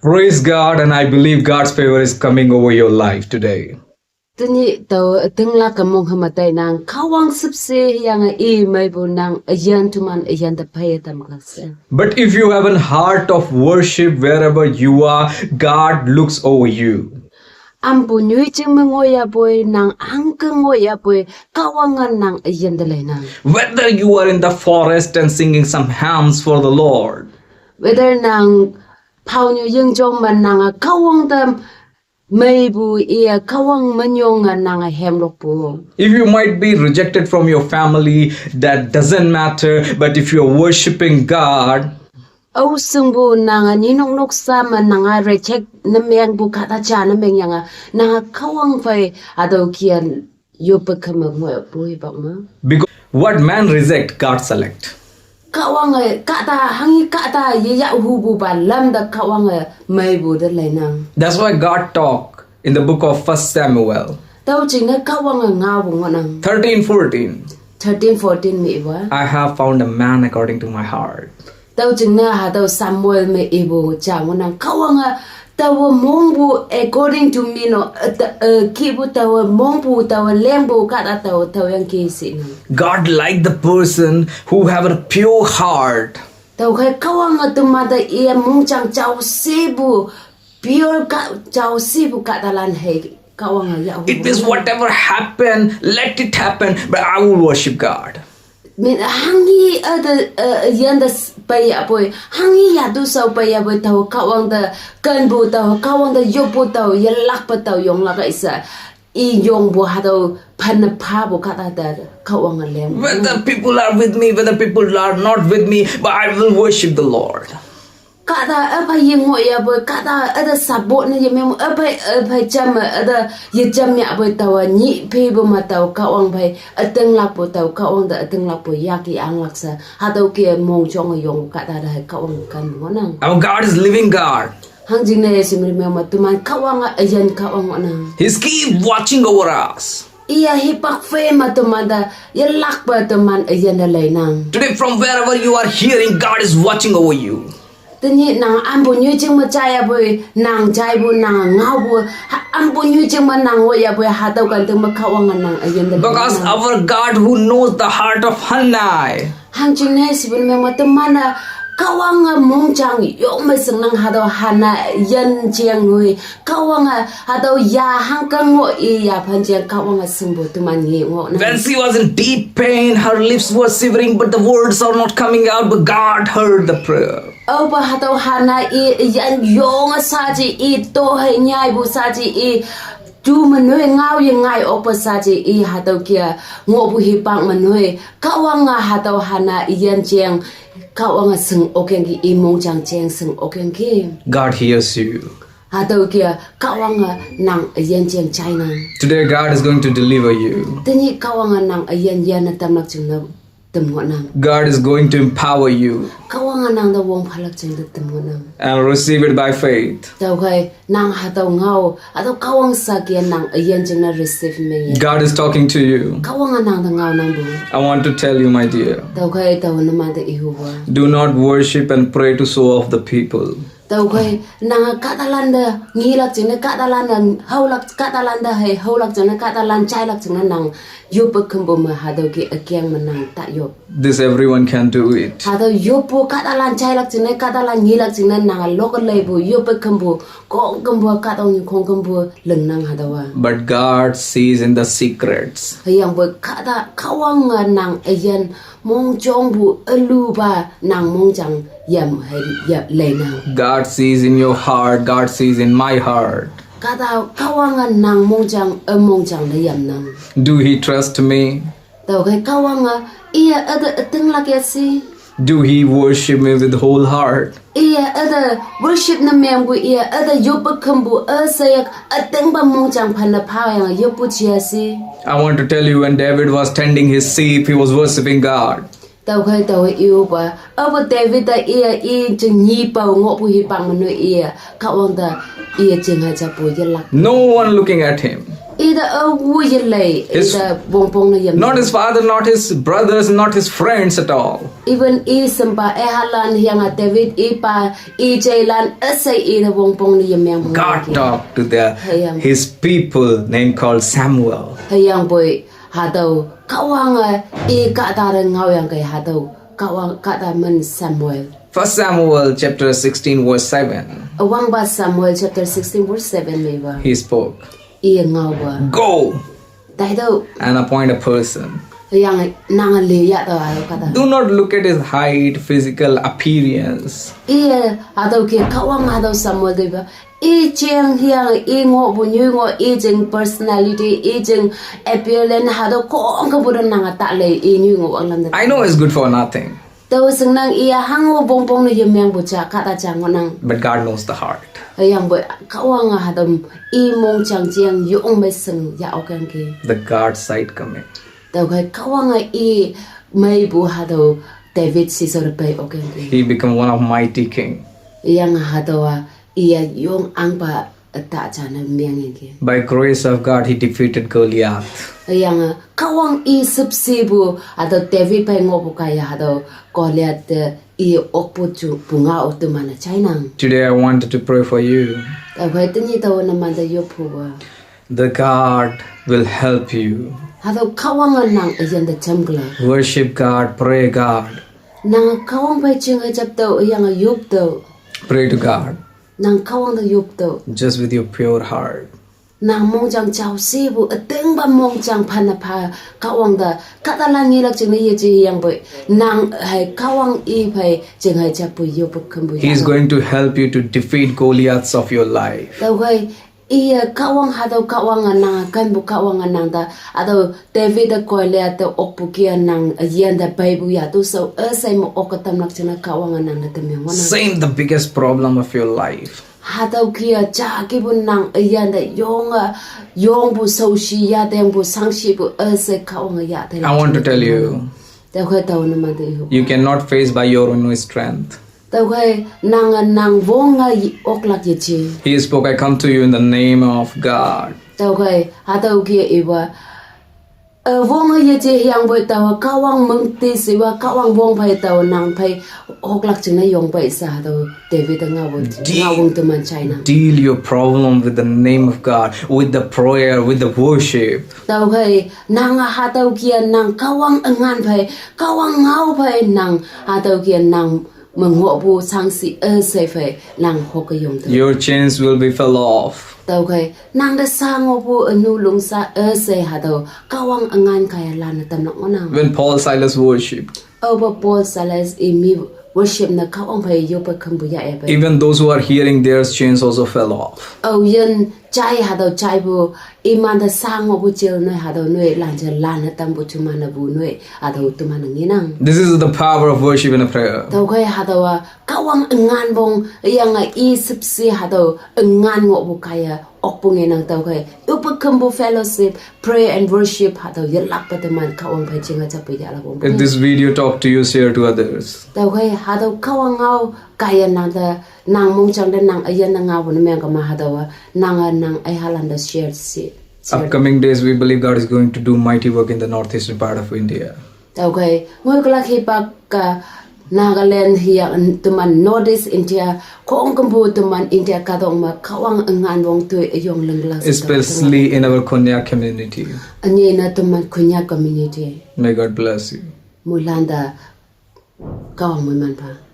Praise God, and I believe God's favor is coming over your life today. Tani tau tengla kamong hamatay nang kawang subse yang may bu nang ayan tuman ayan da payatam klase. But if you have a heart of worship wherever you are, God looks over you. Ambu nyui ching mengoya boy nang angkeng ngoya boy kawangan nang ayan da lay nang. Whether you are in the forest and singing some hymns for the Lord, Whether nang pau nyu yung jong man nang kawang dam may bu iya kawang manyong nang hemlok bu. if you might be rejected from your family, that doesn't matter. But if you're worshiping God, Au sungbu nang ninong nok sama nang reject namyang bu kata cha namyang yang nang kawang fai ado kian yo pekama mo boy bak ma. because what man reject, God select. Kawang kata hangi kata ya hubu ba lam da kawang mai bu da lai nang. That's why God talk in the book of 1 Samuel Tau ching kawang nga bu nang 13:14. 13-14 mi ba. I have found a man according to my heart. Tau ching ha tau Samuel me ibu cha nang kawang tau mongbu according to me no kibu tau mongbu tau lembu kata tau yang kisi nang. God like the person who have a pure heart. Tau kai kawang tumada ia mong chang chau sibu pure ka chau sibu katalan he kawang ya. It is whatever happen, let it happen, but I will worship God. Min hangi ada yanda paya boy hangi ya du sau paya boy tau kawang da kan bu tau kawang da yo bu tau ya lak pa tau yong la ka isa I yong bu ha tau pan pa bu kata da kawang lem. Whether people are with me, whether people are not with me, but I will worship the Lord. Kata apa yang mo ya boy kata ada sabot na ya memo apa jam ada ya jam ya boy tawa ni pe bu ma tau kawang bai ateng lak bu tau kawang da ateng lak bu ya ki ang laksa ha tau ki mong chong yong kata da kawang kan ngonang. Our God is living God. Hang jing na simri memo tuman kawang ayan kawang ngonang. He's keep watching over us. Iya hipak fe ma tumada ya lak ba tuman ayan na lay nang. Today, from wherever you are hearing, God is watching over you. Tani nang ambo nyu jing ma chaya boy nang chai bu nang ngau bu ambo nyu jing ma nang wo ya boy ha tau kan tung ma kawang nang ayan da. Because our God who knows the heart of Hannah, hang jing na sibun me ma tumana kawang mong chang yo ma sing nang ha do hana yan chiang ngui kawang ha do ya hang kang ngo I ya phan chiang kawang sing bu tuman ngi ngo na. when she was in deep pain, her lips were shivering, but the words are not coming out. But God heard the prayer. Opa hatau hana I yan yong saji I to hai nyai bu saji I tu manoi ngau yang ngai opa saji I hatau kia ngo bu hi pang manoi kawang hatau hana yan jeng kawang seng okeng ki I mong jang jeng seng okeng ki God hears you. hatau kia kawang nang yan jeng China Today, God is going to deliver you. tani kawang nang yan na tamnak jeng na temngo nang God is going to empower you kawang nang da wong phalak jeng da temngo nang and receive it by faith. tau kai nang hatau ngau atau kawang sakya nang yan jeng na receive me God is talking to you. kawang nang da ngau nang bu I want to tell you, my dear, tau kai tau na ma da ihuwa do not worship and pray to show off the people. tau kai nang katalanda ngilak jeng na katalanda haulak katalanda hai haulak jeng na katalan chailak jeng na nang yupa kumbu ma hadau ki akyang manang ta yop This everyone can do it. hadau yopo katalan chailak jeng na katalan ngilak jeng na nang lokal lebu yupa kumbu kong kumbu katong kong kumbu leng nang hadawa But God sees in the secrets. hayang boy kata kawang nang ayan mong chong bu elu ba nang mong jang yam hai ya lay nang God sees in your heart. God sees in my heart. kata kawang nang mong jang na yam nang Do he trust me? tau kai kawang iya ada ateng lak ya si Do he worship me with whole heart? iya ada worship na mem gu iya ada yopa kambu asayak ateng ba mong jang phan na pha yang yopu chia si I want to tell you, when David was tending his sheep, he was worshiping God. tau kai tau yêu ba aba David da iya I jeng ni pa ngo pu hi pang mano iya kawang da iya jeng ha cha pu ya lak No one looking at him. ida wuyele ida bongpong na yam. Not his father, not his brothers, not his friends at all. Even isampa ehalan hianga David ipa jailan asay ida bongpong na yam. God talked to his people named called Samuel. Hayang boy hadaw kawanga katara ngawang kay hadaw kawang kataman Samuel. 1 Samuel chapter 16 verse 7. Awang ba Samuel chapter 16 verse 7 maybe. He spoke. Iya ngawa. Go Dahil daw and appoint a person. yang nangaliya daw ayaw kata. Do not look at his height, physical appearance. Iya hadaw kaya kawang hadaw Samuel diba. Jeng hiang ngo bunyu ngo jeng personality jeng appearance hadaw ko ang kabudan nang atalay nyu ngo ang lam. I know it's good for nothing. Daw sing nang iya hango bongbong na yemang bucha kata chang nang. But God knows the heart. Yang boy kawang hadam mong chang jiang yung may sing ya okan ke. The God side coming. Daw kay kawang may bu hadaw David sisor pay okan ke. He became one of mighty king. Yang hadaw iya yung ang pa ta chana miang ke. By grace of God, he defeated Goliath. Yang kawang subsibu hadaw David pay ngobu kaya hadaw Goliath okpo chu bunga otumana chainang. Today I wanted to pray for you. Daw kay tinyi daw naman da yopuwa. The God will help you. Hadaw kawang nang ayan da chamgla. Worship God, pray God. Nang kawang pay chinga chap daw yang yup daw. Pray to God Nang kawang da yup daw. just with your pure heart. Nang mong jang chao sibu ateng ba mong jang panapa kawang da katalang ilak jing ye ji yang boy nang hai kawang pay jing hai chapu yup kambu. He is going to help you to defeat Goliaths of your life. Daw kay iya kawang hadaw kawang nang kan bu kawang nang da adaw David ko le at okpu kia nang yan da bible ya tu so asay mo okatam nak chana kawang nang na temyang wana. Same the biggest problem of your life. Hadaw kia cha kibun nang yan da yong bu so shi ya deng bu sang shi bu asay kawang ya. I want to tell you, Daw kay taw naman de. you cannot face by your own strength. Daw kay nang vonga oklak ye chi. He spoke, I come to you in the name of God. Daw kay hadaw kia iwa vong ye je yang boy taw kawang mong ti siwa kawang vong pai taw nang pai oklak china yong pai sa daw David ngawong tuman China. Deal your problem with the name of God, with the prayer, with the worship. Daw kay nang hadaw kia nang kawang angan pai kawang ngaw pai nang hadaw kia nang mengho bu sangsi se pai nang hokayong. Your chains will be fell off. Daw kay nang da sango bu anu lungsa se hadaw kawang angan kaya lana tamnak onang. When Paul Silas worshipped, Over Paul Silas imi worship na kawang pai yopa kambuya ebe. even those who are hearing, their chains also fell off. Oh yan chai hadaw chai bu iman da sango bu chil noi hadaw noi lanja lana tambu tumana bu noi hadaw tumana nginang. This is the power of worship and prayer. Daw kay hadaw kawang angan bong yang isipsi hadaw angan ngo bu kaya okpungin ng daw kay upakambu fellowship prayer and worship hadaw yalak pa teman kawang pai chinga chapu ya la bong. If this video talk to you, share to others. Daw kay hadaw kawang ngaw kaya nang da nang mong chang da nang ayan na ngaw na miyang kama hadaw nang ay halanda share si. Upcoming days, we believe God is going to do mighty work in the northeastern part of India. Daw kay ngoy kalak hipak ka Nagaland hiya tuman Northeast India kung kambu tuman India kadong ma kawang angan wong tu yung langlas. Especially in our Konyak community. Anye na tuman Konyak community. May God bless you. Mulanda kawang mo man pa.